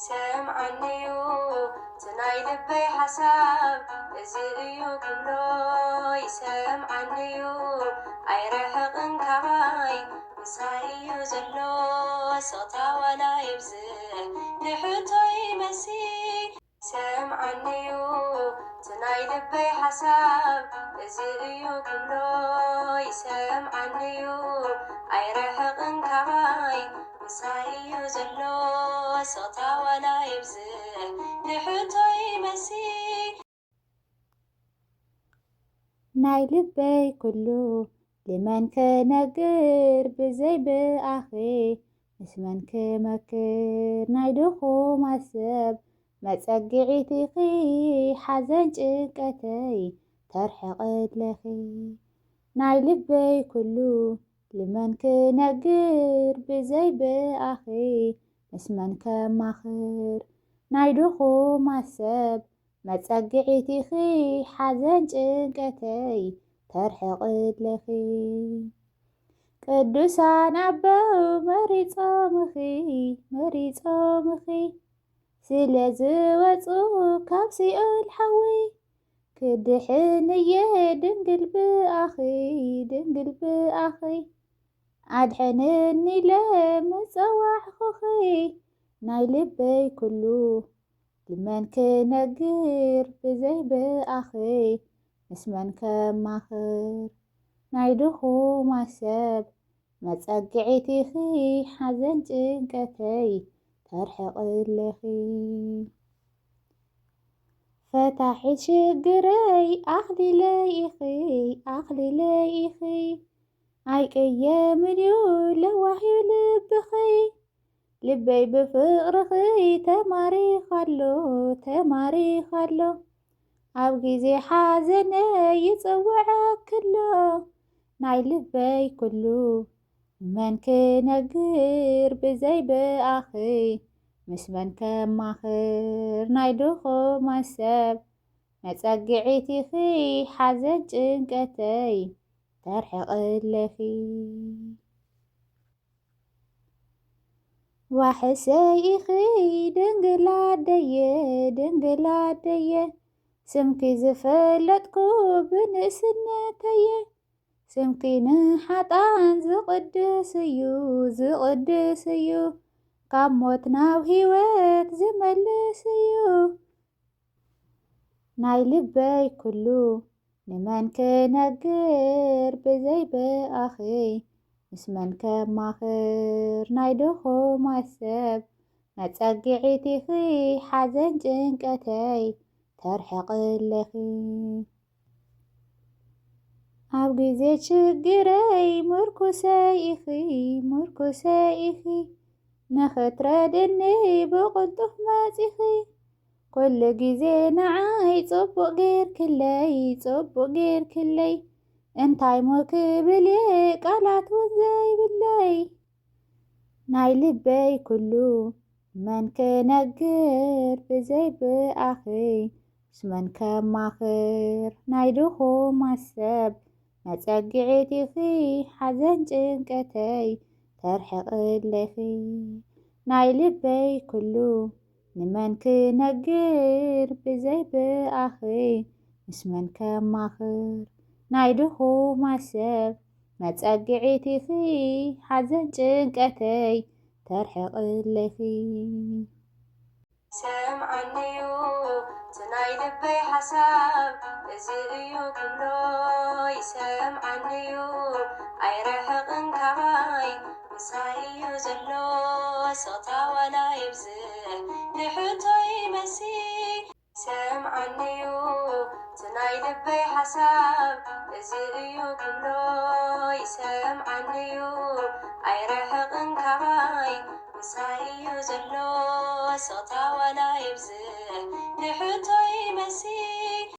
سمعنيو تناي لبي حساب ازيو كلو يسمعنيو اي رحقن كباي مسايو زلو صوتا ولا يبزل نحوتو يمسي سمعنيو تناي لبي حساب ازيو كلو يسمعنيو اي رحقن كباي مسايو زلو صوتا ولا يبزل نحوتو يمسي ناي لبي كلو لمن كنقر بزي بأخي اسمن كمكر ناي دخو مسب متسقعي خي حزن جقتي ترحق لخي ناي لبي كلو لمن كنقر بزي بأخي اسمن كمخر ناي دخو مسب متسقعي خي حزن جقتي ترحق لخي ቅዱሳን አበው መሪፆምኺ ስለዝወፁ ካብ ሲኦል ሓዊ ክድሕንየ ድንግል ብኣኺ ኣድሕነኒ ኢለ ምፀዋዕኹኺ ናይ ልበይ ኩሉ ልመን ክነግር ብዘይ ብኣኺ ምስመን ከማኽር ናይ ድኹም ሰብ መጸግዒትኺ ሓዘን ጭንቀተይ ተርሕቕለኺ ፈታሒት ሽግረይ ኣኽሊለይ ኢኺ ኣይቅየምን እዩ ለዋሕዩ ልብኺ ልበይ ብፍቕርኺ ተማሪኻሎ ኣብ ጊዜ ሓዘነ ይጽውዐክሎ ናይ ልበይ ኩሉ መን ክነግር ብዘይ ብኣኺ ምስ መን ከማኽር ናይ ድኹም ሰብ መጸግዒትኺ ሓዘን ጭንቀተይ ተርሕቕለኺ ዋሕሰይ ኢኺ ድንግላደየ ስምኪ ዝፈለጥኩ ብንእስነተየ ስምኪ ንሓጣን ዝቕድስ እዩ ካብ ሞት ናብ ህይወት ዝመልስ እዩ ናይ ልበይ ኩሉ ንመን ክነግር ብዘይ ብኣኺ ምስ መን ከማኽር ናይ ድኹም ሰብ መጸግዒትኺ ሓዘን ጭንቀተይ ተርሕቕለኺ ኣብ ጊዜ ችግረይ ምርኩሰይ ኢኺ ንኽትረድኒ ብቕልጡፍ መጺኺ ኩሉ ጊዜ ንዓይ ጽቡቕ ጌርክለይ እንታይ ሞክብል ቃላት ውን ዘይብለይ ናይ ልበይ ኩሉ መን ክነግር ብዘይ ብኣኺ ምስ መን ከማኽር ናይ ድኹም ሰብ መጸግዒትኺ ሓዘን ጭንቀተይ ተርሕቕለኺ ናይ ልበይ ኩሉ ንመን ክነግር ብዘይ ብኣኺ ምስ መን ከማኽር ናይ ድኹም ሰብ መጸግዒትኺ ሓዘን ጭንቀተይ ተርሕቕለኺ ሰምዓኒዩ ትናይ ልበይ ሓሳብ እዚ እዩ ኩሎ ይሰምዓኒዩ ኣይረሕቕን ካባይ ምሳይ እዩ ዘሎ ስቕታ ዋላ ይብዝሕ ንሕቶ ይመሲ ሰምዓኒዩ ትናይ ልበይ ሓሳብ እዚ እዩ ኩሎ ይሰምዓኒዩ ኣይረሕቕን ካባይ ምሳይ እዩ ዘሎ ስቕታ ዋላ ይብዝሕ ንሕቶ ይመሲ